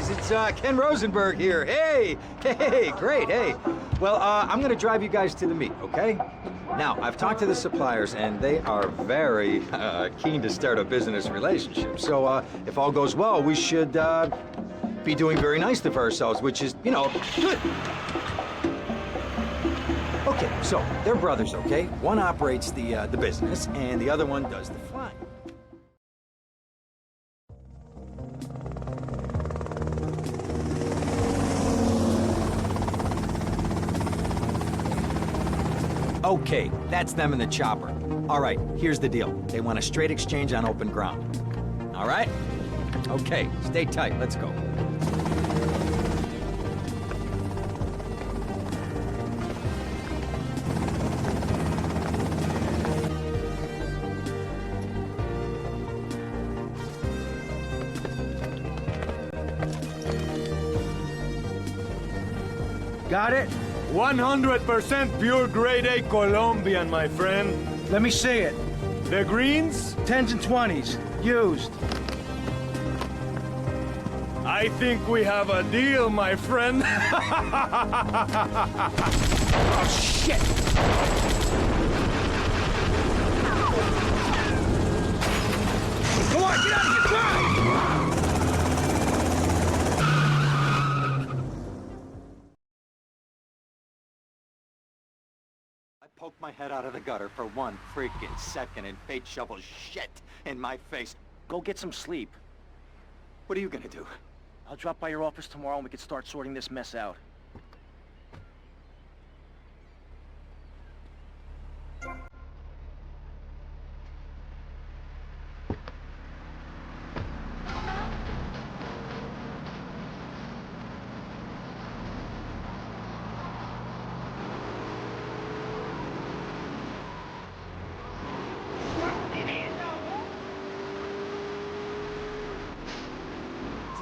It's Ken Rosenberg here. Hey, great, hey. Well, I'm gonna drive you guys to the meet, okay? Now, I've talked to the suppliers, and they are very keen to start a business relationship. So, if all goes well, we should be doing very nicely for ourselves, which is, you know, good. Okay, so they're brothers, okay? One operates the business, and the other one does the flying. Okay, that's them in the chopper. All right, here's the deal. They want a straight exchange on open ground. All right? Okay, stay tight. Let's go. Got it? 100% pure grade A Colombian, my friend. Let me see it. The greens? 10s and 20s. Used. I think we have a deal, my friend. Oh, shit! Come on, get out of here! Drive! Poked my head out of the gutter for 1 freaking second and fate shovels shit in my face. Go get some sleep. What are you gonna do? I'll drop by your office tomorrow and we can start sorting this mess out.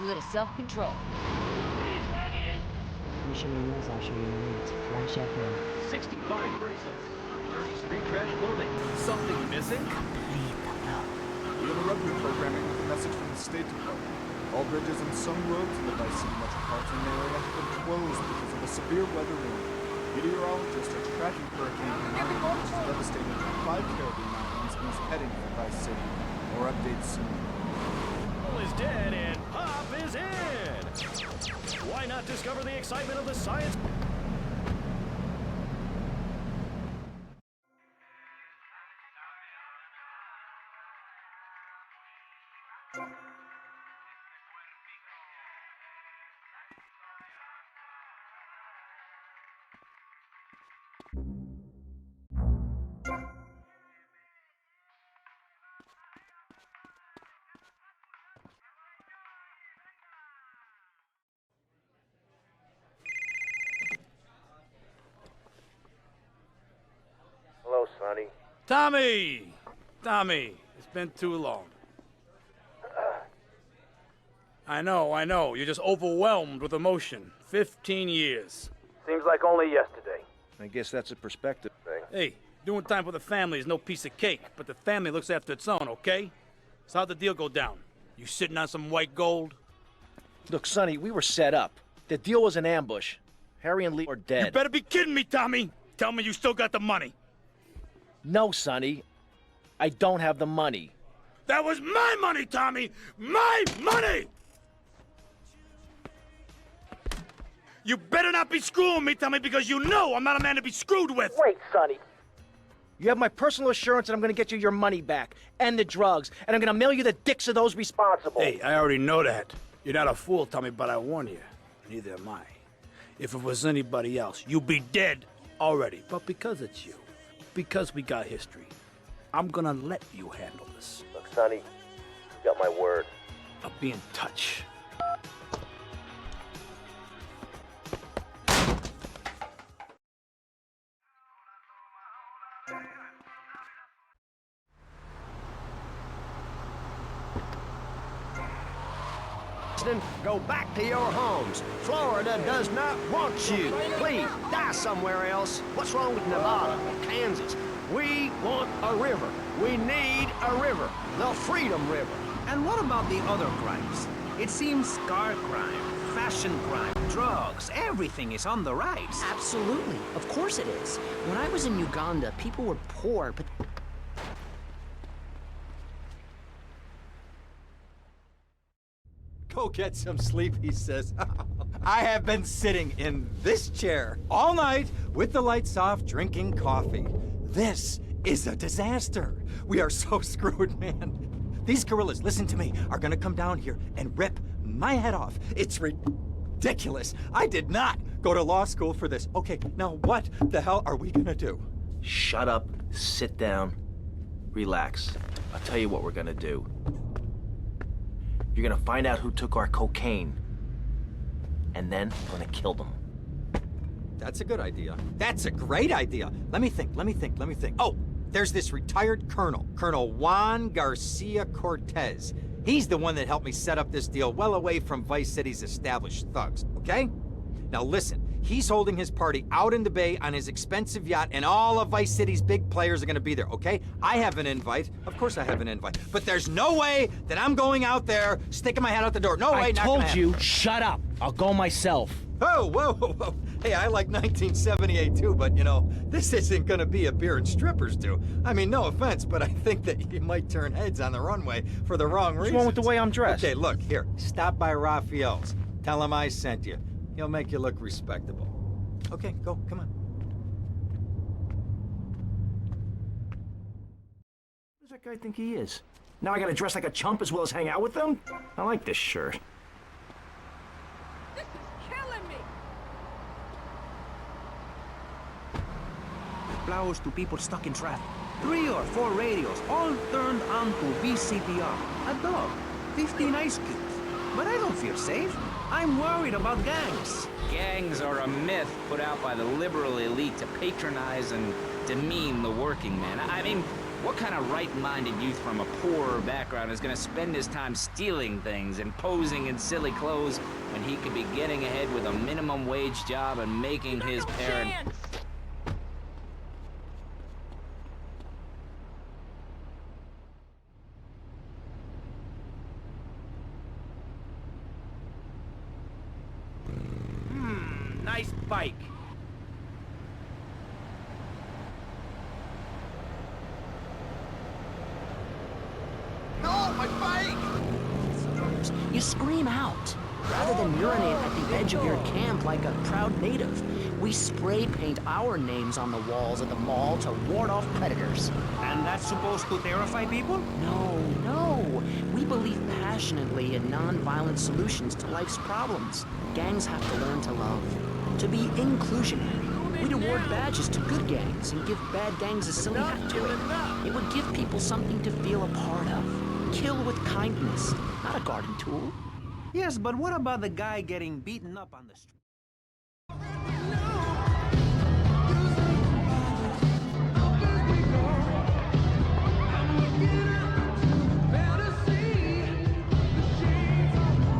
little self-control. Mission emails, I'll show you in a minute. Flash FM. 65 bracelets. 30 street trash clothing. Something missing? Lead the flow. We interrupt your programming with a message from the State Department. All bridges and some roads in the Vice City metropolitan area have been closed because of a severe weather warning. Meteorologists are tracking Hurricane Henry, which is devastating 5 Caribbean islands and is heading for Vice City. More updates soon. Brawl is dead and Pop is in! Why not discover the excitement of the science? Hello, Sonny. Tommy! Tommy, it's been too long. I know. You're just overwhelmed with emotion. 15 years. Seems like only yesterday. I guess that's a perspective thing. Hey, doing time for the family is no piece of cake, but the family looks after its own, okay? So how'd the deal go down? You sitting on some white gold? Look, Sonny, we were set up. The deal was an ambush. Harry and Lee are dead. You better be kidding me, Tommy! Tell me you still got the money. No, Sonny. I don't have the money. That was my money, Tommy! My money! You better not be screwing me, Tommy, because you know I'm not a man to be screwed with! Wait, Sonny. You have my personal assurance that I'm gonna get you your money back, and the drugs, and I'm gonna mail you the dicks of those responsible. Hey, I already know that. You're not a fool, Tommy, but I warn you. Neither am I. If it was anybody else, you'd be dead already. But because it's you, because we got history, I'm gonna let you handle this. Look, Sonny, you got my word. I'll be in touch. Go back to your homes. Florida does not want you. Please, die somewhere else. What's wrong with Nevada or Kansas? We want a river. We need a river. The Freedom River. And what about the other crimes? It seems car crime, fashion crime, drugs, everything is on the rise. Absolutely. Of course it is. When I was in Uganda, people were poor, but... Go get some sleep, he says. I have been sitting in this chair all night with the lights off, drinking coffee. This is a disaster. We are so screwed, man. These gorillas, listen to me, are gonna come down here and rip my head off. It's ridiculous. I did not go to law school for this. Okay, now what the hell are we gonna do? Shut up, sit down, relax. I'll tell you what we're gonna do. You're gonna find out who took our cocaine, and then we're gonna kill them. That's a good idea. That's a great idea. Let me think. Oh, there's this retired colonel, Colonel Juan Garcia Cortez. He's the one that helped me set up this deal well away from Vice City's established thugs, okay? Now listen, he's holding his party out in the bay on his expensive yacht, and all of Vice City's big players are gonna be there, okay? I have an invite. Of course I have an invite. But there's no way that I'm going out there sticking my head out the door. No way, I not told gonna you, happen. shut up. I'll go myself. Oh, whoa. Hey, I like 1978 too, but you know, this isn't gonna be a beer and strippers do. I mean, no offense, but I think that you might turn heads on the runway for the wrong reasons. What's wrong with the way I'm dressed? Okay, look, here, stop by Raphael's. Tell him I sent you. He'll make you look respectable. Okay, go, come on. Who does that guy think he is? Now I gotta dress like a chump as well as hang out with them? I like this shirt. This is killing me! Flowers to people stuck in traffic. 3 or 4 radios, all turned on to VCPR. A dog, 15 ice cubes. But I don't feel safe. I'm worried about gangs. Gangs are a myth put out by the liberal elite to patronize and demean the working man. I mean, What kind of right-minded youth from a poorer background is gonna spend his time stealing things and posing in silly clothes when he could be getting ahead with a minimum wage job and making his parents... Nice bike. No, my bike! You scream out. Rather than urinate at the edge of your camp like a proud native, we spray paint our names on the walls of the mall to ward off predators. And that's supposed to terrify people? No. We believe passionately in non-violent solutions to life's problems. Gangs have to learn to love, to be inclusionary. We'd award badges to good gangs and give bad gangs a silly hat to it. It would give people something to feel a part of. Kill with kindness, not a garden tool. Yes, but what about the guy getting beaten up on the street?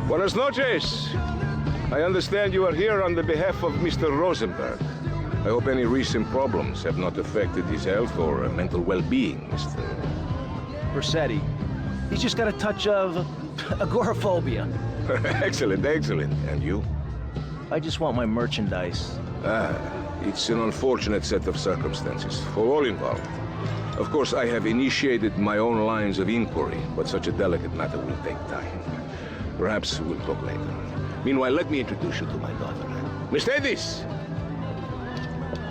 Buenas noches. I understand you are here on the behalf of Mr. Rosenberg. I hope any recent problems have not affected his health or mental well-being, Mr. Vercetti. He's just got a touch of agoraphobia. Excellent. And you? I just want my merchandise. It's an unfortunate set of circumstances for all involved. Of course, I have initiated my own lines of inquiry, but such a delicate matter will take time. Perhaps we'll talk later. Meanwhile, let me introduce you to my daughter. Miss Davis!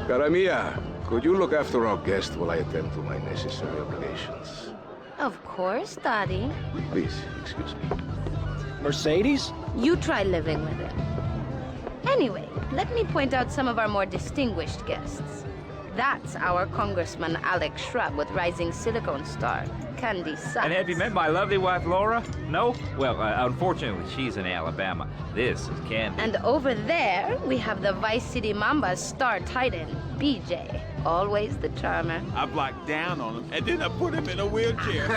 Cara mia, could you look after our guest while I attend to my necessary obligations? Of course, Daddy. Please, excuse me. Mercedes? You try living with it. Anyway, let me point out some of our more distinguished guests. That's our Congressman Alex Shrub with Rising Silicone Star, Candy Sykes. And have you met my lovely wife, Laura? No? Well, unfortunately, she's in Alabama. This is Candy. And over there, we have the Vice City Mamba's star titan, BJ. Always the charmer. I blocked down on him, and then I put him in a wheelchair.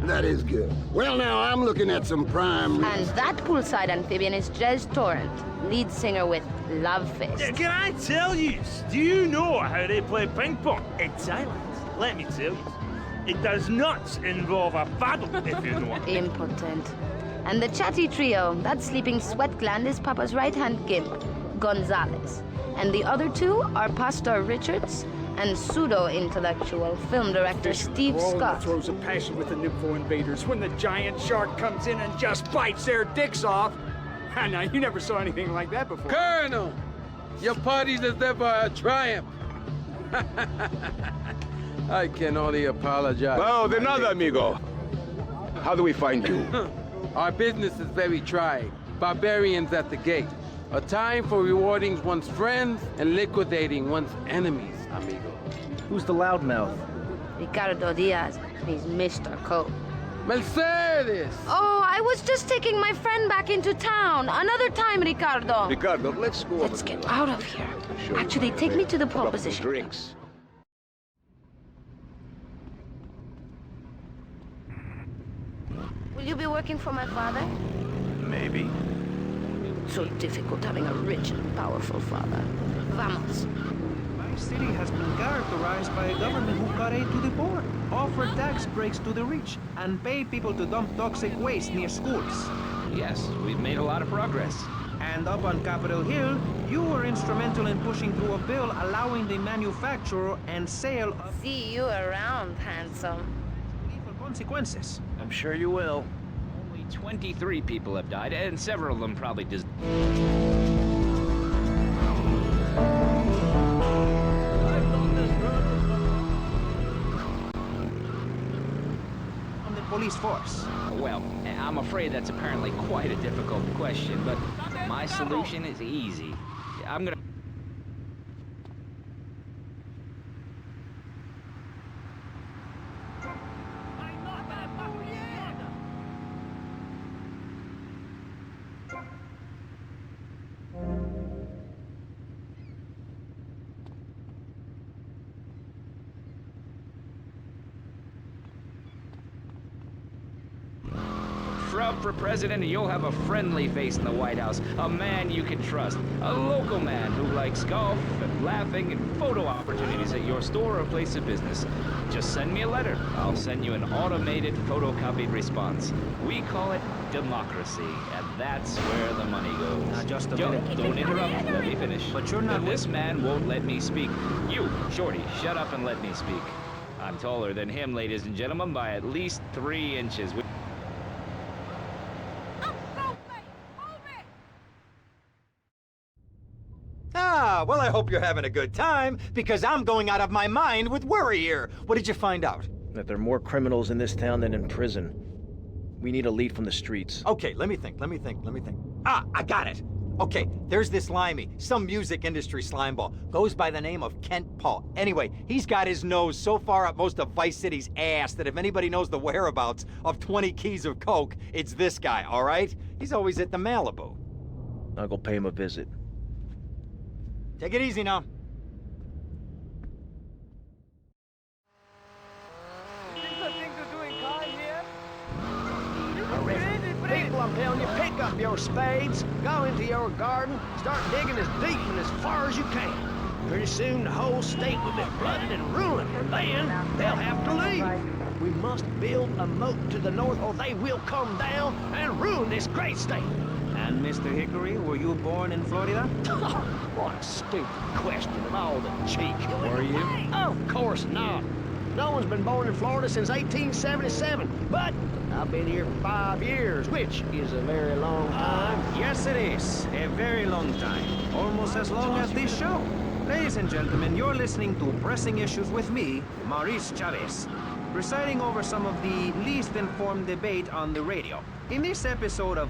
That is good. Well, now, I'm looking at some prime... And that poolside amphibian is Jez Torrent, lead singer with Love Fist. Can I tell you, do you know how they play ping pong? In Thailand, let me tell you. It does not involve a paddle, if you know what. Impotent. And the chatty trio, that sleeping sweat gland is Papa's right-hand gimp, Gonzalez. And the other two are Pastor Richards and pseudo-intellectual film director Steve Scott. Throws a passion with the nympho invaders when the giant shark comes in and just bites their dicks off. Now, you never saw anything like that before. Colonel, your party is ever a triumph. I can only apologize. Well, de nada, amigo. How do we find you? Our business is very trying. Barbarians at the gate. A time for rewarding one's friends and liquidating one's enemies, amigo. Who's the loudmouth? Ricardo Diaz. He's Mr. Cope. Mercedes! Oh, I was just taking my friend back into town. Another time, Ricardo. Ricardo, let's go. Let's get out of here. Actually, take me to the pole position. Drinks. Will you be working for my father? Maybe. So difficult having a rich and powerful father. Vamos. My city has been characterized by a government who cut aid to the poor, offered tax breaks to the rich, and paid people to dump toxic waste near schools. Yes, we've made a lot of progress. And up on Capitol Hill, you were instrumental in pushing through a bill allowing the manufacture and sale of... See you around, handsome. ...lethal consequences. I'm sure you will. 23 people have died, and several of them probably just... ...on the police force? Well, I'm afraid that's apparently quite a difficult question, but my solution is easy. I'm gonna... Trump for president and you'll have a friendly face in the White House. A man you can trust. A local man who likes golf and laughing and photo opportunities at your store or place of business. Just send me a letter. I'll send you an automated photocopied response. We call it democracy, and that's where the money goes. Now, just a Yo, minute. don't interrupt. Let me finish. But you're not... And this man won't let me speak. You, Shorty, shut up and let me speak. I'm taller than him, ladies and gentlemen, by at least 3 inches. Ah, well, I hope you're having a good time, because I'm going out of my mind with worry here. What did you find out? That there are more criminals in this town than in prison. We need a lead from the streets. Okay, let me think. Ah, I got it. Okay, there's this limey, some music industry slimeball. Goes by the name of Kent Paul. Anyway, he's got his nose so far up most of Vice City's ass that if anybody knows the whereabouts of 20 keys of coke, it's this guy, all right? He's always at the Malibu. I'll go pay him a visit. Take it easy now. People, I'm telling you, pick up your spades, go into your garden, start digging as deep and as far as you can. Pretty soon the whole state will be flooded and ruined, and then they'll have to leave. We must build a moat to the north or they will come down and ruin this great state. And Mr. Hickory, were you born in Florida? What a stupid question of all the cheek. Were you? Of course not. No one's been born in Florida since 1877, but I've been here for 5 years, which is a very long time. Yes, it is. A very long time. Almost as long as this show. Ladies and gentlemen, you're listening to Pressing Issues with me, Maurice Chavez, presiding over some of the least informed debate on the radio. In this episode of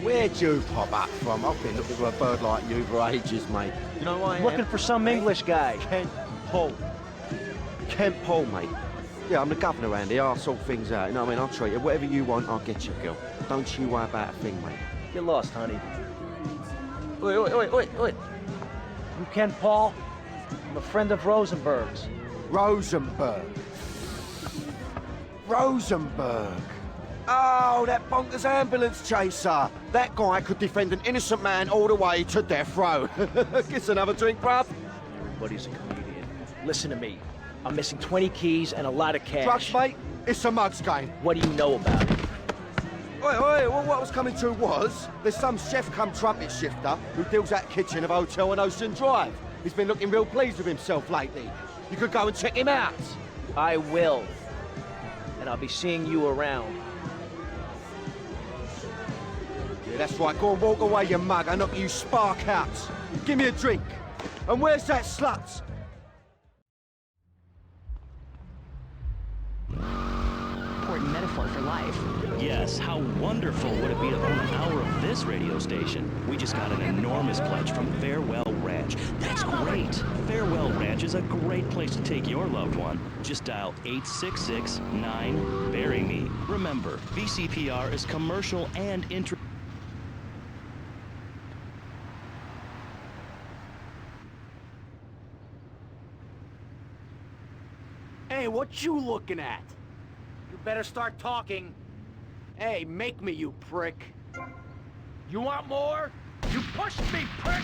Where'd you pop up from? I've been looking for a bird like you for ages, mate. You know why I am? Looking for some English guy. Kent Paul. Kent Paul, mate. Yeah, I'm the governor around here. I'll sort things out. You know what I mean? I'll treat you. Whatever you want, I'll get you, girl. Don't you worry about a thing, mate. Get lost, honey. Oi, oi, oi, oi, oi. You Ken Paul? I'm a friend of Rosenberg's. Rosenberg. Rosenberg. Oh, that bonkers ambulance chaser. That guy could defend an innocent man all the way to death row. Get another drink, bruv. Everybody's a comedian. Listen to me. I'm missing 20 keys and a lot of cash. Drugs, mate? It's a mugs game. What do you know about it? Oi, oi, well, what I was coming to was, there's some chef come trumpet shifter who deals at kitchen of a hotel on Ocean Drive. He's been looking real pleased with himself lately. You could go and check him out. I will. And I'll be seeing you around. Yeah, that's right. Go and walk away, you mug. I knock you spark out. Give me a drink. And where's that slut? Important metaphor for life. Yes, how wonderful would it be to own an hour of this radio station? We just got an enormous pledge from Farewell Ranch. That's great. Farewell Ranch is a great place to take your loved one. Just dial 866-9-BURY-ME. Remember, VCPR is commercial and Hey, what you looking at? You better start talking. Hey, make me, you prick. You want more? You pushed me, prick!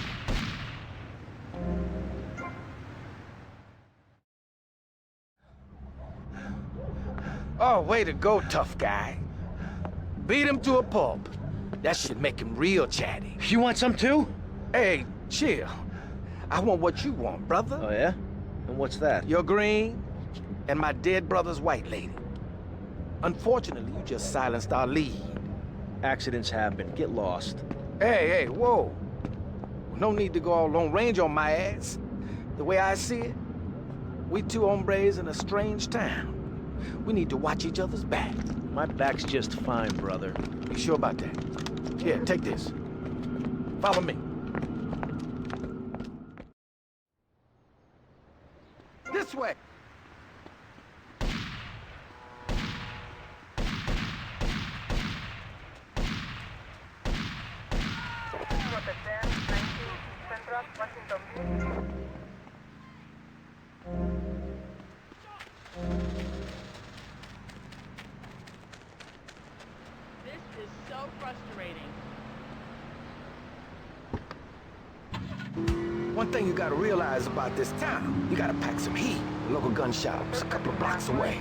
Oh, way to go, tough guy. Beat him to a pulp. That should make him real chatty. You want some too? Hey, chill. I want what you want, brother. Oh, yeah? And what's that? Your green and my dead brother's white lady. Unfortunately, you just silenced our lead. Accidents happen. Get lost. Hey, whoa. No need to go all Lone Ranger on my ass. The way I see it, we two hombres in a strange town. We need to watch each other's back. My back's just fine, brother. You sure about that? Here, take this. Follow me. This way. frustrating. One thing you gotta realize about this town, you gotta pack some heat. The local gun shop's a couple of blocks away.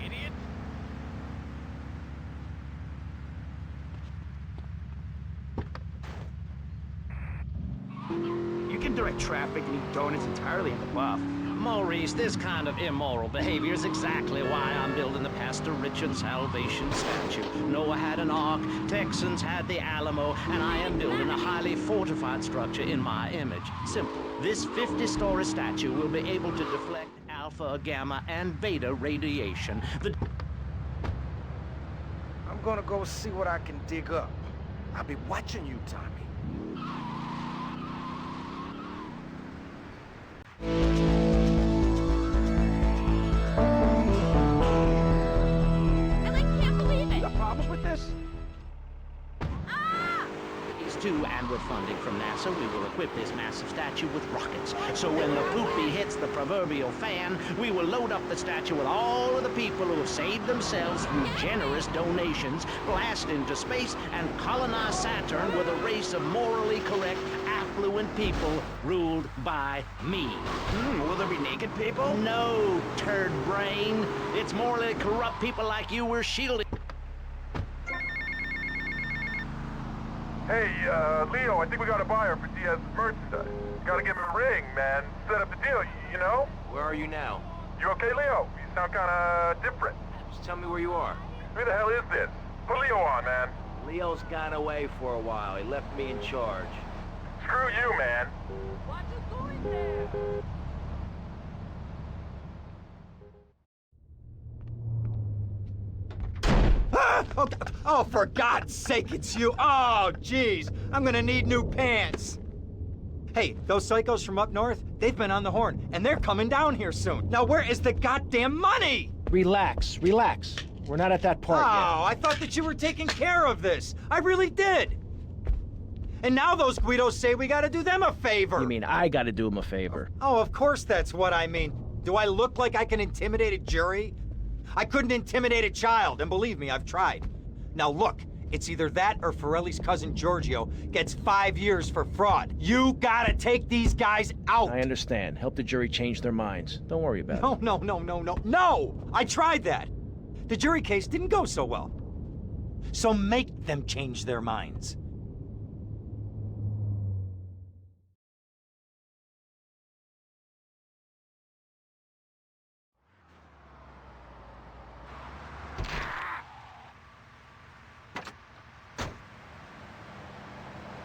Idiot. You can direct traffic and eat donuts entirely in the buff. Maurice, this kind of immoral behavior is exactly why I'm building the Pastor Richard Salvation statue. Noah had an ark, Texans had the Alamo, and I am building a highly fortified structure in my image. Simple. This 50-story statue will be able to deflect alpha, gamma, and beta radiation. I'm gonna go see what I can dig up. I'll be watching you, Tommy. Problems with this? These two, and with funding from NASA, we will equip this massive statue with rockets. So when the poopy hits the proverbial fan, we will load up the statue with all of the people who have saved themselves through generous donations, blast into space, and colonize Saturn with a race of morally correct, affluent people ruled by me. Will there be naked people? No, turd brain. It's morally corrupt people like you we're shielding. Hey, Leo, I think we got a buyer for Diaz's merchandise. Gotta give him a ring, man. Set up the deal, you know? Where are you now? You okay, Leo? You sound kinda different. Just tell me where you are. Who the hell is this? Put Leo on, man. Leo's gone away for a while. He left me in charge. Screw you, man. What is going there? Oh, for God's sake, it's you. Oh, jeez. I'm gonna need new pants. Hey, those psychos from up north, they've been on the horn, and they're coming down here soon. Now, where is the goddamn money? Relax, relax. We're not at that part yet. Oh, I thought that you were taking care of this. I really did. And now those Guidos say we gotta do them a favor. You mean I gotta do them a favor? Oh, of course that's what I mean. Do I look like I can intimidate a jury? I couldn't intimidate a child, and believe me, I've tried. Now look, it's either that or Forelli's cousin Giorgio gets 5 years for fraud. You gotta take these guys out! I understand. Help the jury change their minds. Don't worry about it. No! I tried that! The jury case didn't go so well. So make them change their minds.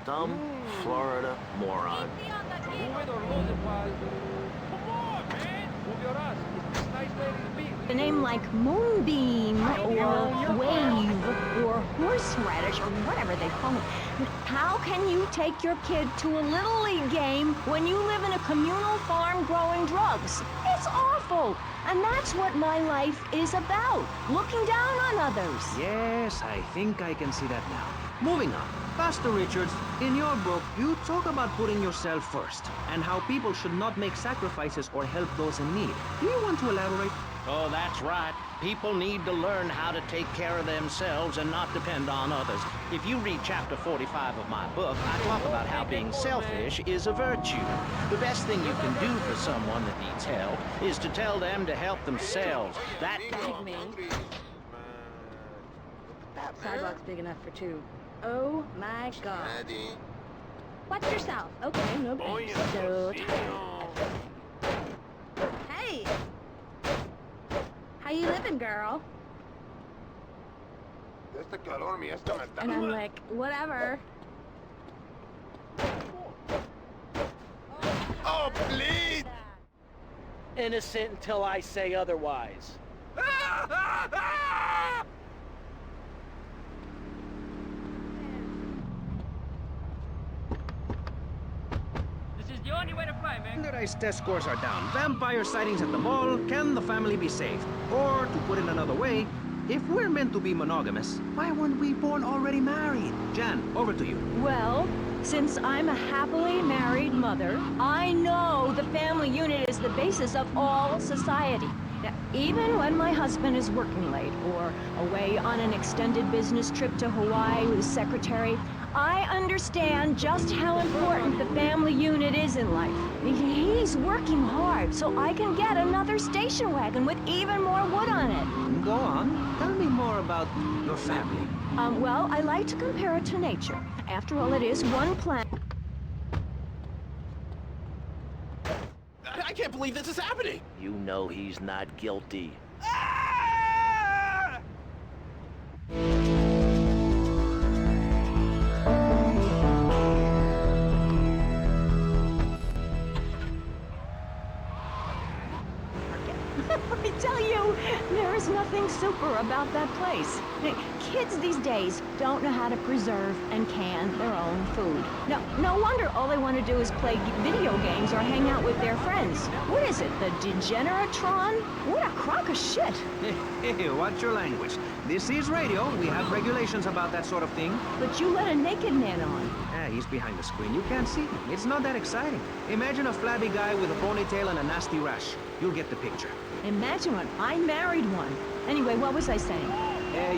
Dumb Florida moron. A name like Moonbeam or Wave or Horseradish or whatever they call it. How can you take your kid to a Little League game when you live in a communal farm growing drugs? It's awful. And that's what my life is about. Looking down on others. Yes, I think I can see that now. Moving on. Pastor Richards, in your book, you talk about putting yourself first, and how people should not make sacrifices or help those in need. Do you want to elaborate? Oh, that's right. People need to learn how to take care of themselves and not depend on others. If you read chapter 45 of my book, I talk about how being selfish is a virtue. The best thing you can do for someone that needs help is to tell them to help themselves. That... Big me. Sidewalk's big enough for two. Oh my god. Watch yourself. Okay, no thanks. So tired. Hey! How you living, girl? And I'm like, whatever. Oh, please! Innocent until I say otherwise. This is the only way to play, man. Standardized test scores are down. Vampire sightings at the mall. Can the family be saved? Or, to put it another way, if we're meant to be monogamous, why weren't we born already married? Jan, over to you. Well, since I'm a happily married mother, I know the family unit is the basis of all society. Now, even when my husband is working late or away on an extended business trip to Hawaii with his secretary, I understand just how important the family unit is in life. He's working hard so I can get another station wagon with even more wood on it. Go on. Tell me more about your family. Well, I like to compare it to nature. After all, it is one planet. I can't believe this is happening! You know he's not guilty. I tell you, there is nothing super about that place. Kids these days don't know how to preserve and can their own food. No wonder all they want to do is play video games or hang out with their friends. What is it, the Degeneratron? What a crock of shit. Hey, watch your language. This is radio. We have regulations about that sort of thing. But you let a naked man on. He's behind the screen. You can't see him. It's not that exciting. Imagine a flabby guy with a ponytail and a nasty rash. You'll get the picture. Imagine one. I married one. Anyway, what was I saying?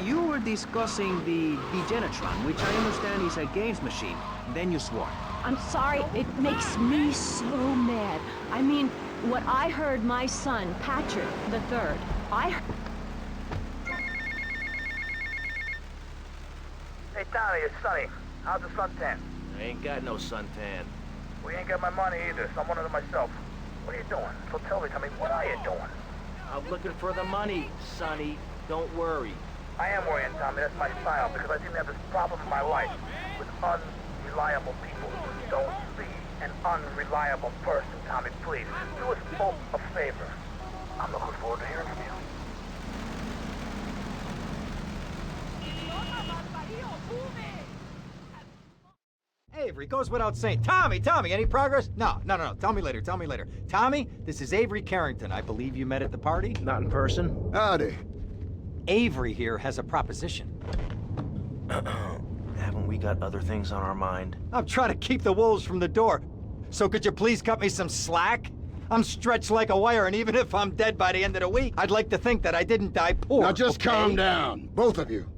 You were discussing the Degenatron, which I understand is a games machine. Then you swore. I'm sorry, it makes me so mad. I mean, what I heard my son, Patrick III, Hey, Tommy, it's Sonny. How's the suntan? I ain't got no suntan. We ain't got my money either, so I'm one of them myself. What are you doing? So tell me, Tommy, what are you doing? I'm looking for the money, Sonny. Don't worry. I am worrying, Tommy. That's my style, because I seem to have this problem in my life with unreliable people. Don't be an unreliable person, Tommy, please. Do us both a favor. I'm looking forward to hearing from you. Avery, goes without saying. Tommy, any progress? No. Tell me later. Tommy, this is Avery Carrington. I believe you met at the party? Not in person. Howdy. Avery here has a proposition. Haven't we got other things on our mind? I'm trying to keep the wolves from the door. So could you please cut me some slack? I'm stretched like a wire, and even if I'm dead by the end of the week, I'd like to think that I didn't die poor. Now just calm down, both of you.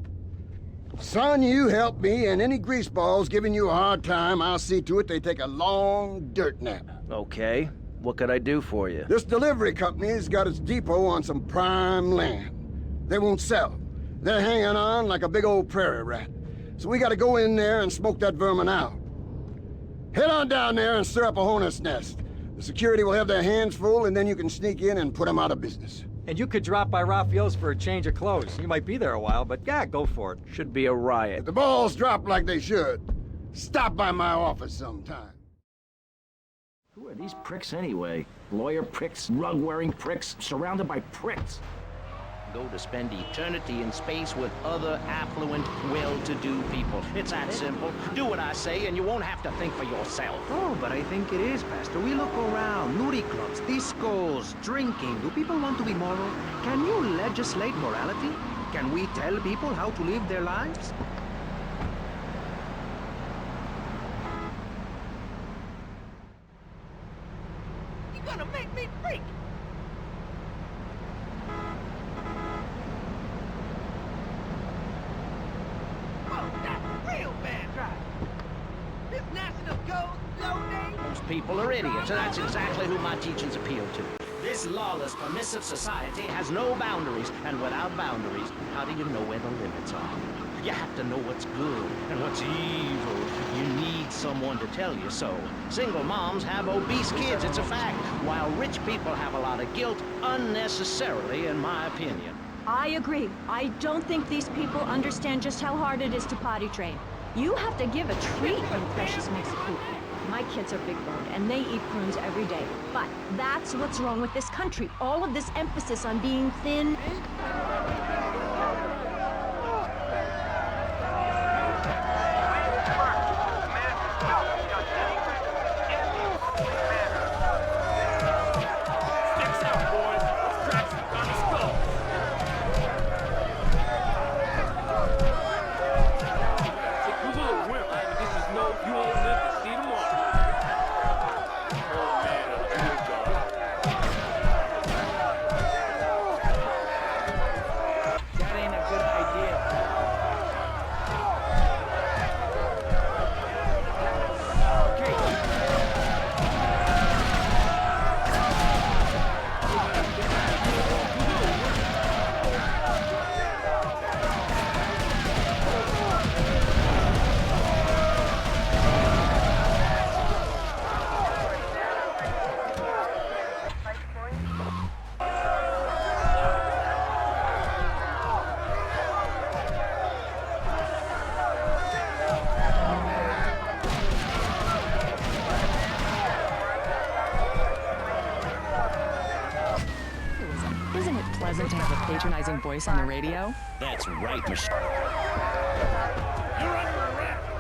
Son, you help me, and any greaseballs giving you a hard time, I'll see to it they take a long dirt nap. Okay. What could I do for you? This delivery company's got its depot on some prime land. They won't sell. They're hanging on like a big old prairie rat. So we gotta go in there and smoke that vermin out. Head on down there and stir up a hornet's nest. The security will have their hands full, and then you can sneak in and put them out of business. And you could drop by Raphael's for a change of clothes. You might be there a while, but yeah, go for it. Should be a riot. If the balls drop like they should, stop by my office sometime. Who are these pricks anyway? Lawyer pricks, rug-wearing pricks, surrounded by pricks. Go to spend eternity in space with other affluent, well-to-do people. It's that simple. Do what I say and you won't have to think for yourself. Oh, but I think it is, Pastor. We look around. Nudie clubs, discos, drinking. Do people want to be moral? Can you legislate morality? Can we tell people how to live their lives? gonna make me freak! Oh, that's real bad driving. This national code, low name. Most people are idiots, and that's exactly who my teachings appeal to. This lawless, permissive society has no boundaries, and without boundaries, how do you know where the limits are? You have to know what's good and what's evil. You need someone to tell you so. Single moms have obese kids, it's a fact, while rich people have a lot of guilt, unnecessarily, in my opinion. I agree. I don't think these people understand just how hard it is to potty train. You have to give a treat when Precious makes a poop. My kids are big boned, and they eat prunes every day. But that's what's wrong with this country. All of this emphasis on being thin. Pleasant to have a patronizing voice on the radio? That's right, Michelle. You're under arrest!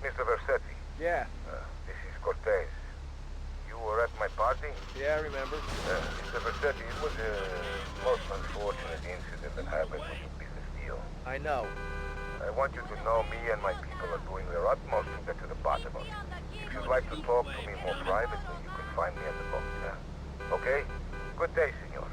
Mr. Vercetti. Yeah. This is Cortez. You were at my party? Yeah, I remember. Mr. Vercetti, it was a most unfortunate incident that happened with the business deal. I know. I want you to know me and my people are doing their utmost to get to the bottom of it. If you'd like to talk to me more privately, you can find me at the boat, yeah? Okay? Good day, senor.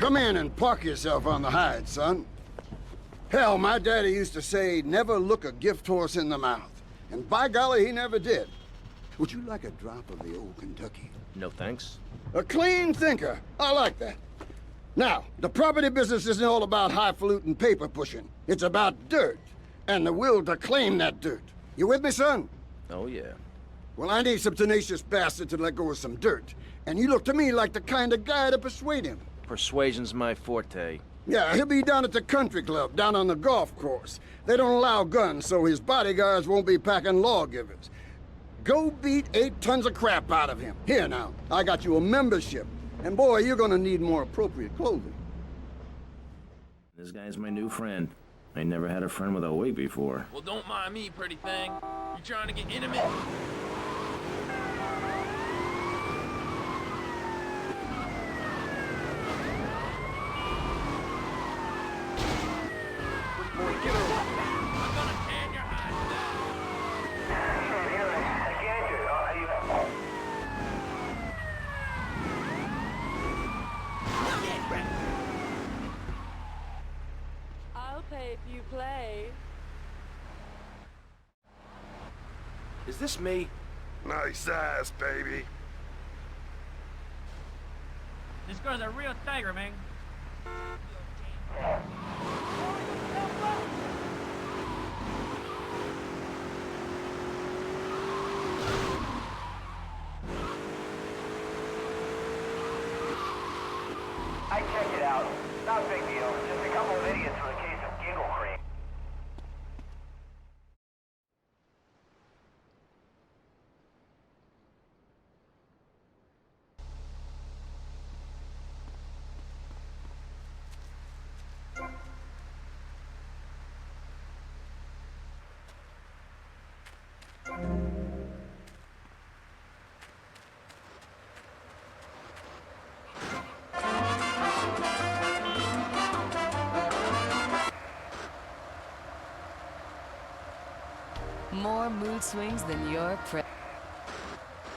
Come in and park yourself on the hide, son. Hell, my daddy used to say, never look a gift horse in the mouth. And by golly, he never did. Would you like a drop of the old Kentucky? No thanks. A clean thinker. I like that. Now, the property business isn't all about highfalutin paper pushing. It's about dirt, and the will to claim that dirt. You with me, son? Oh, yeah. Well, I need some tenacious bastard to let go of some dirt. And you look to me like the kind of guy to persuade him. Persuasion's my forte. Yeah, he'll be down at the country club, down on the golf course. They don't allow guns, so his bodyguards won't be packing lawgivers. Go beat 8 tons of crap out of him. Here now, I got you a membership. And boy, you're gonna need more appropriate clothing. This guy's my new friend. I never had a friend with a wig before. Well, don't mind me, pretty thing. You trying to get intimate? I'll pay if you play. Is this me? Nice ass, baby. This girl's a real tiger, man. I checked it out. Not a big deal. Just a couple of idiots with a case of giggle cream. More mood swings than your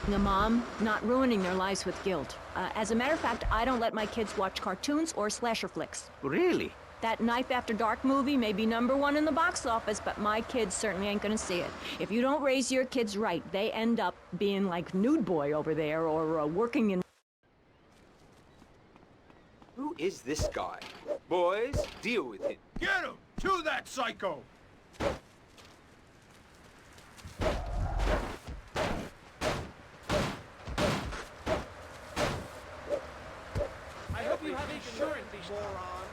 A mom, not ruining their lives with guilt. As a matter of fact, I don't let my kids watch cartoons or slasher flicks. Really? That Knife After Dark movie may be #1 in the box office, but my kids certainly ain't gonna see it. If you don't raise your kids right, they end up being like Nude Boy over there or working in... Who is this guy? Boys, deal with him. Get him! To that psycho! I hope you have insurance, moron.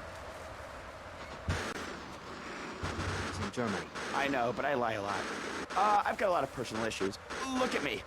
It's in Germany. I know, but I lie a lot. I've got a lot of personal issues. Look at me.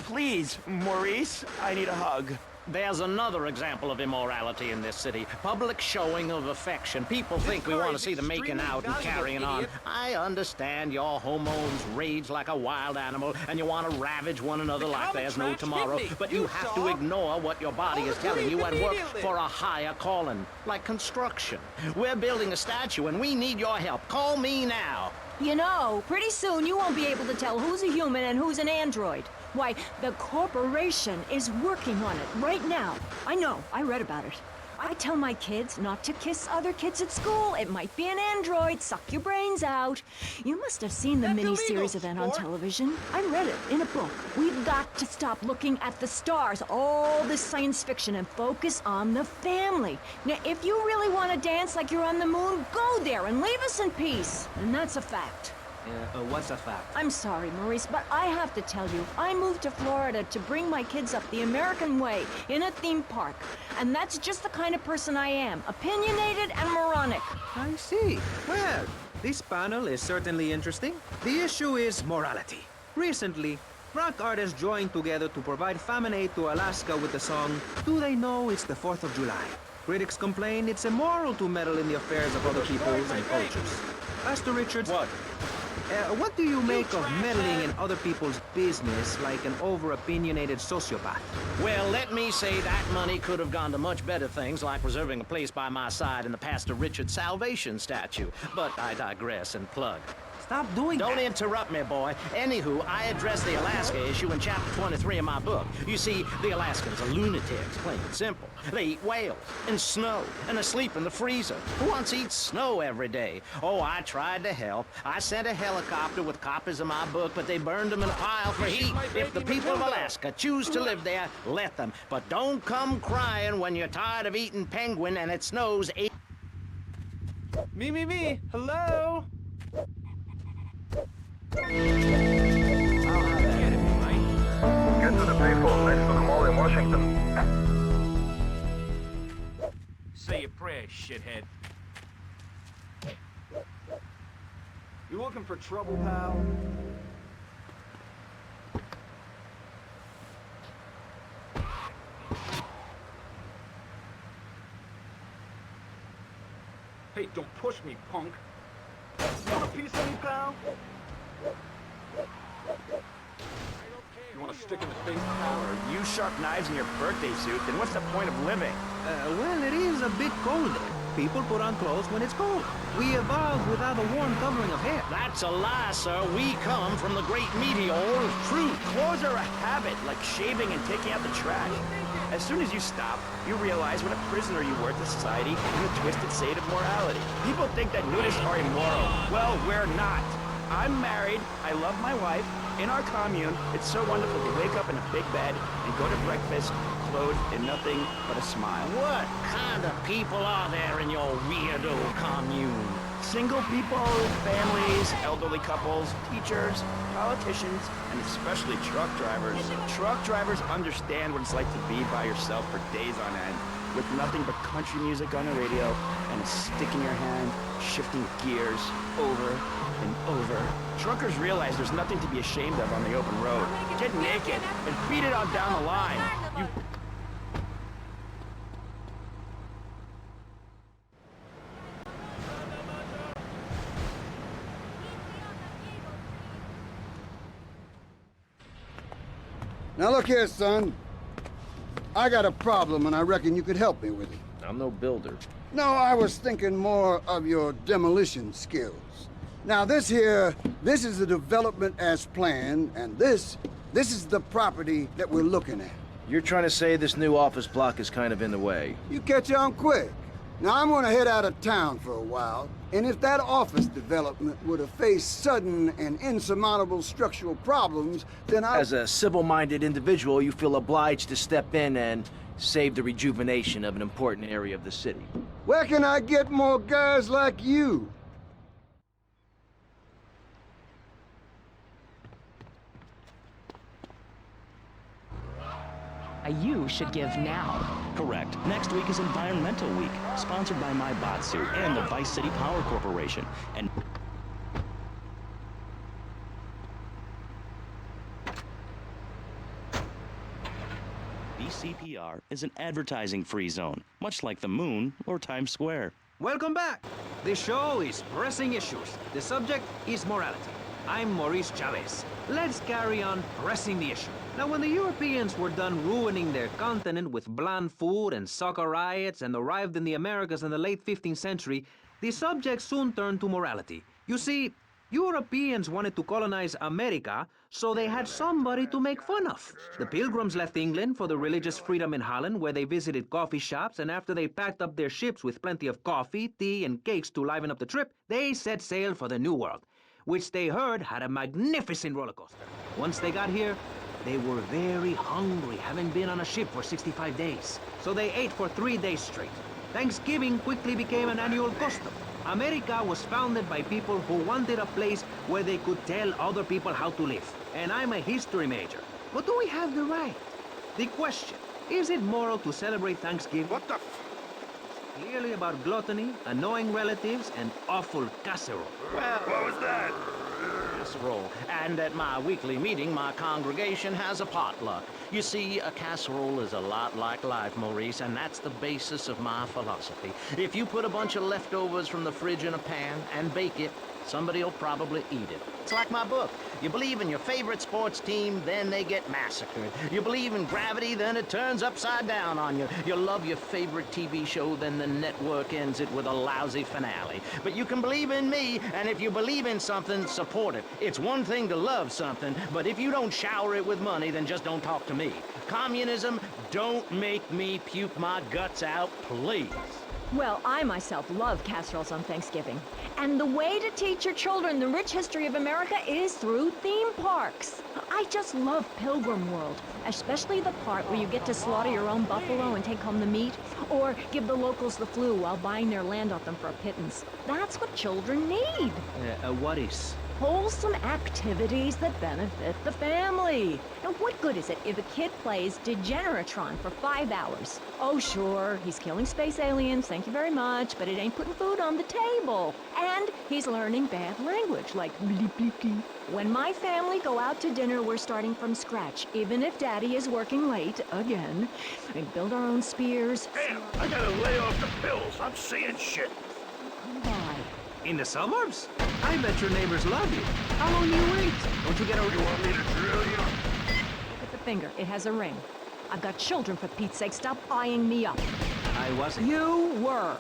Please, Maurice, I need a hug. There's another example of immorality in this city. Public showing of affection. People think we want to see them making out and carrying on. I understand your hormones rage like a wild animal and you want to ravage one another like there's no tomorrow. But you have to ignore what your body is telling you and work for a higher calling, like construction. We're building a statue and we need your help. Call me now. You know, pretty soon you won't be able to tell who's a human and who's an android. Why, the corporation is working on it right now. I know, I read about it. I tell my kids not to kiss other kids at school. It might be an android, suck your brains out. You must have seen the mini-series event on television. I read it in a book. We've got to stop looking at the stars, all this science fiction, and focus on the family. Now, if you really want to dance like you're on the moon, go there and leave us in peace. And that's a fact. What's a fact? I'm sorry, Maurice, but I have to tell you, I moved to Florida to bring my kids up the American way in a theme park. And that's just the kind of person I am, opinionated and moronic. I see. Well, this panel is certainly interesting. The issue is morality. Recently, rock artists joined together to provide famine aid to Alaska with the song, Do They Know It's the 4th of July? Critics complain it's immoral to meddle in the affairs of other peoples and cultures. As to Richards... What do you make of meddling in other people's business like an over-opinionated sociopath? Well, let me say that money could have gone to much better things, like reserving a place by my side in the Pastor Richard Salvation statue. But I digress and plug. Stop doing that. Don't interrupt me, boy. Anywho, I address the Alaska issue in chapter 23 of my book. You see, the Alaskans are lunatics, plain and simple. They eat whales and snow and they sleep in the freezer. Who wants to eat snow every day? Oh, I tried to help. I sent a helicopter with copies of my book, but they burned them in a pile for heat. If the people of Alaska choose to live there, let them. But don't come crying when you're tired of eating penguin and it snows 8. Me. Hello? Get to the payphone next to the mall in Washington. Say your prayers, shithead. You looking for trouble, pal? Hey, don't push me, punk. Want a piece of me, pal? You want to stick in the face, pal? You sharp knives in your birthday suit, then what's the point of living? Well, it is a bit colder. People put on clothes when it's cold. We evolved without a warm covering of hair. That's a lie, sir. We come from the great meteor of truth. Clothes are a habit, like shaving and taking out the trash. As soon as you stop, you realize what a prisoner you were to society in the twisted state of morality. People think that nudists are immoral. Well, we're not. I'm married, I love my wife. In our commune, it's so wonderful to wake up in a big bed and go to breakfast clothed in nothing but a smile. What kind of people are there in your weirdo commune? Single people, families, elderly couples, teachers, politicians, and especially truck drivers. Truck drivers understand what it's like to be by yourself for days on end, with nothing but country music on the radio and a stick in your hand, shifting gears over and over. Truckers realize there's nothing to be ashamed of on the open road. Get naked and beat it on down the line. Now look here, son. I got a problem and I reckon you could help me with it. I'm no builder. No, I was thinking more of your demolition skills. Now this is the development as planned, and this is the property that we're looking at. You're trying to say this new office block is kind of in the way? You catch on quick. Now I'm gonna head out of town for a while, and if that office development were to face sudden and insurmountable structural problems, then As a civil-minded individual, you feel obliged to step in and save the rejuvenation of an important area of the city. Where can I get more guys like you? You should give now. Correct. Next week is Environmental Week, sponsored by My Bot Suit and the Vice City Power Corporation. And BCPR is an advertising-free zone, much like the moon or Times Square. Welcome back. The show is Pressing Issues. The subject is morality. I'm Maurice Chavez. Let's carry on pressing the issue. Now, when the Europeans were done ruining their continent with bland food and soccer riots and arrived in the Americas in the late 15th century, the subject soon turned to morality. You see, Europeans wanted to colonize America, so they had somebody to make fun of. The Pilgrims left England for the religious freedom in Holland, where they visited coffee shops, and after they packed up their ships with plenty of coffee, tea, and cakes to liven up the trip, they set sail for the New World, which they heard had a magnificent roller coaster. Once they got here, they were very hungry, having been on a ship for 65 days. So they ate for 3 days straight. Thanksgiving quickly became an annual custom. America was founded by people who wanted a place where they could tell other people how to live. And I'm a history major. But do we have the right? The question, is it moral to celebrate Thanksgiving? What the f... It's clearly about gluttony, annoying relatives, and awful casserole. Well, what was that? Casserole. And at my weekly meeting, my congregation has a potluck. You see, a casserole is a lot like life, Maurice, and that's the basis of my philosophy. If you put a bunch of leftovers from the fridge in a pan and bake it, Somebody'll probably eat it. It's like my book. You believe in your favorite sports team, then they get massacred. You believe in gravity, then it turns upside down on you. You love your favorite TV show, then the network ends it with a lousy finale. But you can believe in me, and if you believe in something, support it. It's one thing to love something, but if you don't shower it with money, then just don't talk to me. Communism, don't make me puke my guts out, please. Well, I myself love casseroles on Thanksgiving. And the way to teach your children the rich history of America is through theme parks. I just love Pilgrim World, especially the part where you get to slaughter your own buffalo and take home the meat, or give the locals the flu while buying their land off them for a pittance. That's what children need. What is? Wholesome activities that benefit the family. And what good is it if a kid plays Degeneratron for 5 hours? Oh, sure, he's killing space aliens, thank you very much, but it ain't putting food on the table. And he's learning bad language, like bleep bleep bleep. When my family go out to dinner, we're starting from scratch, even if Daddy is working late, again. We build our own spears. Damn, I gotta lay off the pills. I'm seeing shit. Why? In the suburbs? I bet your neighbors love you. How long do you wait? Don't you get a... You want me to drill you? Look at the finger. It has a ring. I've got children, for Pete's sake. Stop eyeing me up. I wasn't. You were.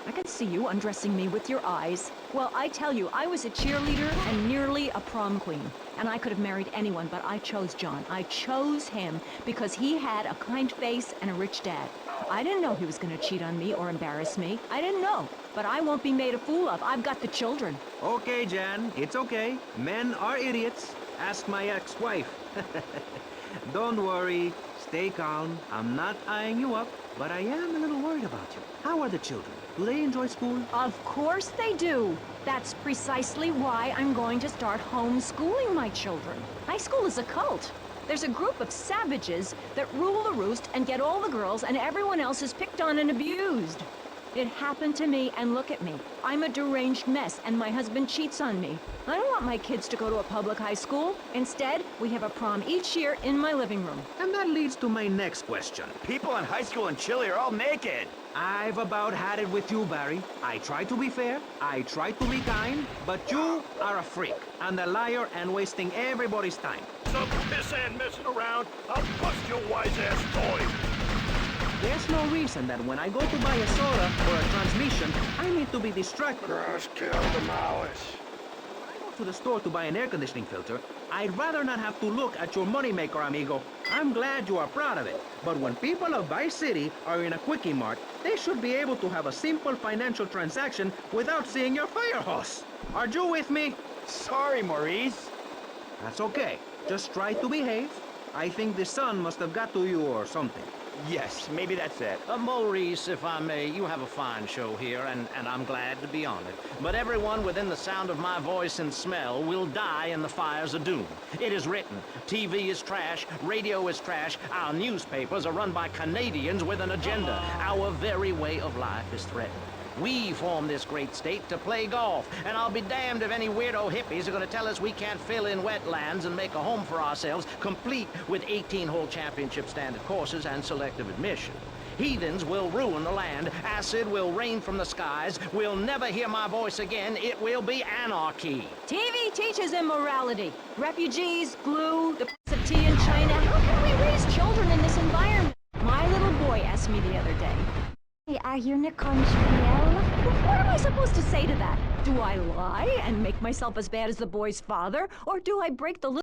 I can see you undressing me with your eyes. Well, I tell you, I was a cheerleader and nearly a prom queen. And I could have married anyone, but I chose John. I chose him because he had a kind face and a rich dad. I didn't know he was going to cheat on me or embarrass me. I didn't know. But I won't be made a fool of. I've got the children. Okay, Jan, it's okay. Men are idiots. Ask my ex-wife. Don't worry. Stay calm. I'm not eyeing you up, but I am a little worried about you. How are the children? Do they enjoy school? Of course they do. That's precisely why I'm going to start homeschooling my children. High school is a cult. There's a group of savages that rule the roost and get all the girls, and everyone else is picked on and abused. It happened to me, and look at me. I'm a deranged mess, and my husband cheats on me. I don't want my kids to go to a public high school. Instead, we have a prom each year in my living room. And that leads to my next question. People in high school in Chile are all naked. I've about had it with you, Barry. I try to be fair, I try to be kind, but you are a freak, and a liar, and wasting everybody's time. Some pissant messing around, I'll bust your wise-ass toy. There's no reason that when I go to buy a soda or a transmission, I need to be distracted. Crush, kill, demolish. When I go to the store to buy an air conditioning filter, I'd rather not have to look at your moneymaker, amigo. I'm glad you are proud of it. But when people of Vice City are in a Quickie Mart, they should be able to have a simple financial transaction without seeing your fire hose. Are you with me? Sorry, Maurice. That's okay. Just try to behave. I think the sun must have got to you or something. Yes, maybe that's it. Maurice, if I may, you have a fine show here, and I'm glad to be on it. But everyone within the sound of my voice and smell will die in the fires of doom. It is written, TV is trash, radio is trash, our newspapers are run by Canadians with an agenda. Our very way of life is threatened. We formed this great state to play golf, and I'll be damned if any weirdo hippies are going to tell us we can't fill in wetlands and make a home for ourselves, complete with 18-hole championship standard courses and selective admission. Heathens will ruin the land, acid will rain from the skies, we'll never hear my voice again, it will be anarchy. TV teaches immorality. Refugees, glue, the price of tea in China. How can we raise children in this environment? My little boy asked me the other day, "Hey, are you Nicole Chanel?" What am I supposed to say to that? Do I lie and make myself as bad as the boy's father? Or do I break the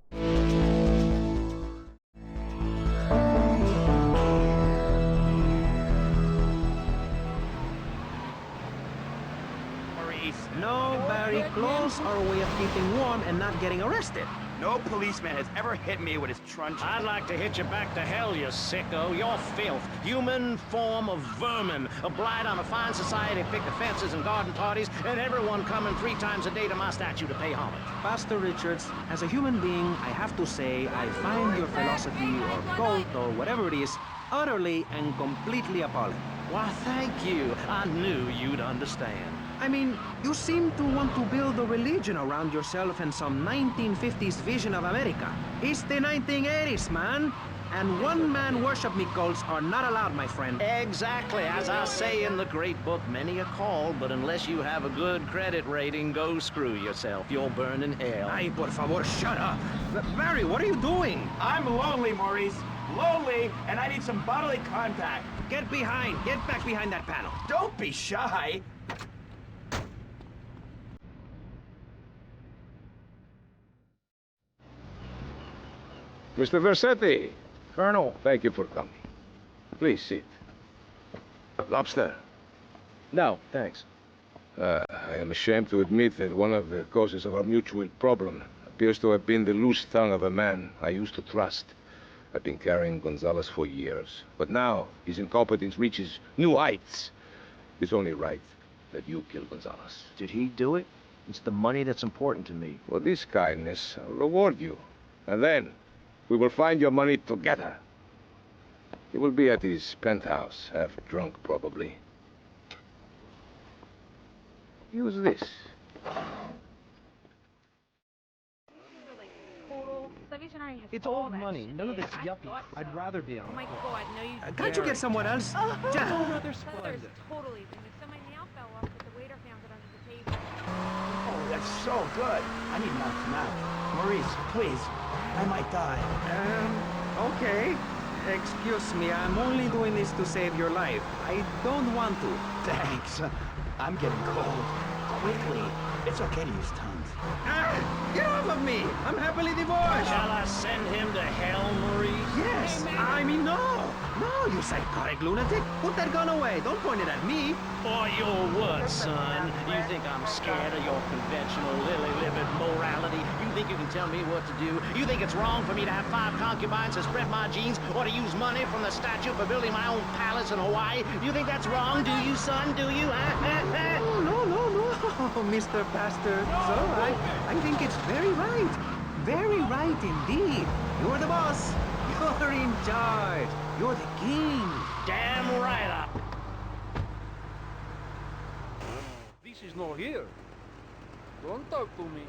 Maurice. No, Barry, clothes are a way of keeping warm and not getting arrested. No policeman has ever hit me with his truncheon. I'd like to hit you back to hell, you sicko. You're filth. Human form of vermin. A blight on a fine society, pick the fences and garden parties, and everyone coming 3 times a day to my statue to pay homage. Pastor Richards, as a human being, I have to say I find your philosophy or cult or whatever it is utterly and completely appalling. Why, thank you. I knew you'd understand. I mean, you seem to want to build a religion around yourself and some 1950s vision of America. It's the 1980s, man. And one-man worship me cults are not allowed, my friend. Exactly. As I say in the great book, many a call, but unless you have a good credit rating, go screw yourself. You'll burn in hell. Ay, por favor, shut up. Barry, what are you doing? I'm lonely, Maurice. Lonely, and I need some bodily contact. Get back behind that panel. Don't be shy. Mr. Vercetti. Colonel. Thank you for coming. Please sit. Lobster? No, thanks. I am ashamed to admit that one of the causes of our mutual problem appears to have been the loose tongue of a man I used to trust. I've been carrying Gonzalez for years, but now his incompetence reaches new heights. It's only right that you kill Gonzalez. Did he do it? It's the money that's important to me. For this kindness, I'll reward you. And then, we will find your money together. He will be at his penthouse, half drunk probably. Use this. It's old money. None of this yuppie. I'd rather be on. Oh my god, no you Can't you get someone else? Jack. There's totally. So my nail fell off, but the waiter found it under the table. Oh, that's so good. I need nuts now. Maurice, please. I might die. Okay. Excuse me, I'm only doing this to save your life. I don't want to. Thanks. I'm getting cold. Quickly. It's okay to use tongues. Get off of me! I'm happily divorced! Shall I send him to hell, Maurice? Yes! I mean, no! No, you psychotic lunatic! Put that gun away! Don't point it at me! For your what, son? You think I'm scared of your conventional lily-livered morality? You think you can tell me what to do? You think it's wrong for me to have 5 concubines to spread my genes, or to use money from the statue for building my own palace in Hawaii? You think that's wrong, do you, son? Do you? No, Mr. Pastor. So, I think it's very right. Very right indeed. You're the boss. You're in charge. You're the king. Damn right up. This is not here. Don't talk to me.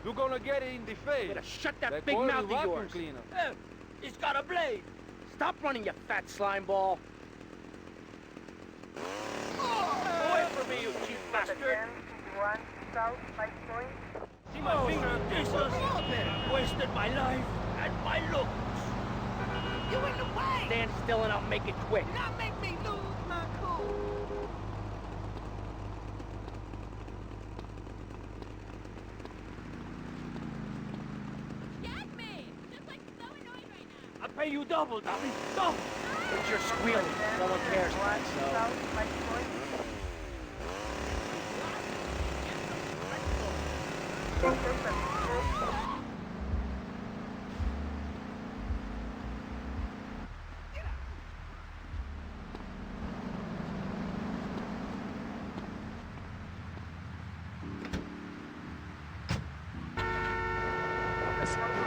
You're gonna get it in the face. Better shut that They big call it mouth of vacuum yours. cleaner. He's got a blade. Stop running, you fat slime ball. Away from me, you cheap bastard. See my finger? Jesus! Wasted my life and my looks. You in the way! Stand still and I'll make it quick. Not make me lose my cool. Get me! Just like so annoyed right now. I'll pay you double, dummy. Double. It's your squealing. No one cares.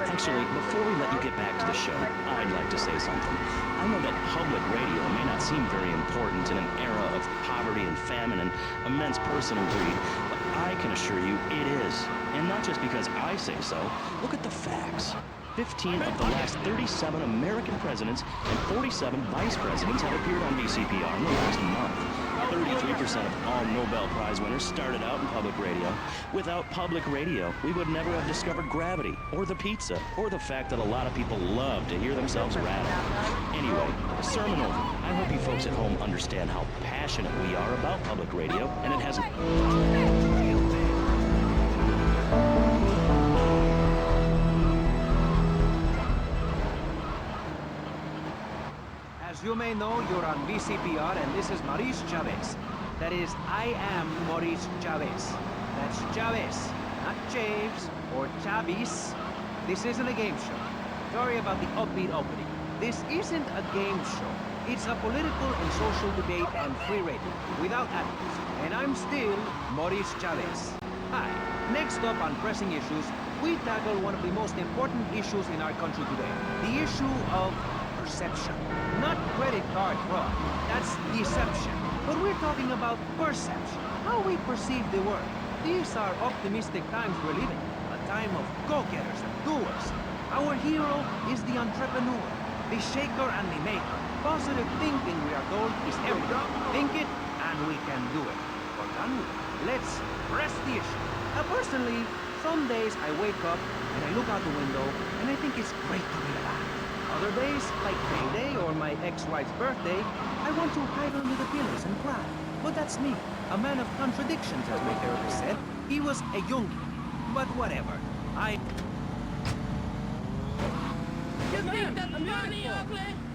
Actually, before we let you get back to the show, I'd like to say something. I know that public radio may not seem very important in an era of poverty and famine and immense personal greed, but I can assure you it is. And not just because I say so. Look at the facts. 15 of the last 37 American presidents and 47 vice presidents have appeared on VCPR in the last month. 33% of all Nobel Prize winners started out in public radio. Without public radio, we would never have discovered gravity, or the pizza, or the fact that a lot of people love to hear themselves rattle. Anyway, sermon over. I hope you folks at home understand how passionate we are about public radio, and it hasn't... As you may know, you're on VCPR, and this is Maurice Chavez. That is, I am Maurice Chavez. That's Chavez, not Chaves or Chavis. This isn't a game show. Sorry about the upbeat opening. This isn't a game show. It's a political and social debate on free radio, without ads. And I'm still Maurice Chavez. Hi. Next up on Pressing Issues, we tackle one of the most important issues in our country today. The issue of perception. Not credit card fraud. That's deception. But we're talking about perception. How we perceive the world. These are optimistic times we're living. A time of go-getters and doers. Our hero is the entrepreneur. the shaker and the maker. Positive thinking, we are told, is everything. Think it, and we can do it. Well done. Let's press the issue. Now, personally, some days I wake up and I look out the window and I think it's great to be alive. Other days, like payday or my ex-wife's birthday, I want to hide under the pillows and cry. But that's me, a man of contradictions, as my therapist said. He was a Jungie. But whatever. You think that's funny, ugly?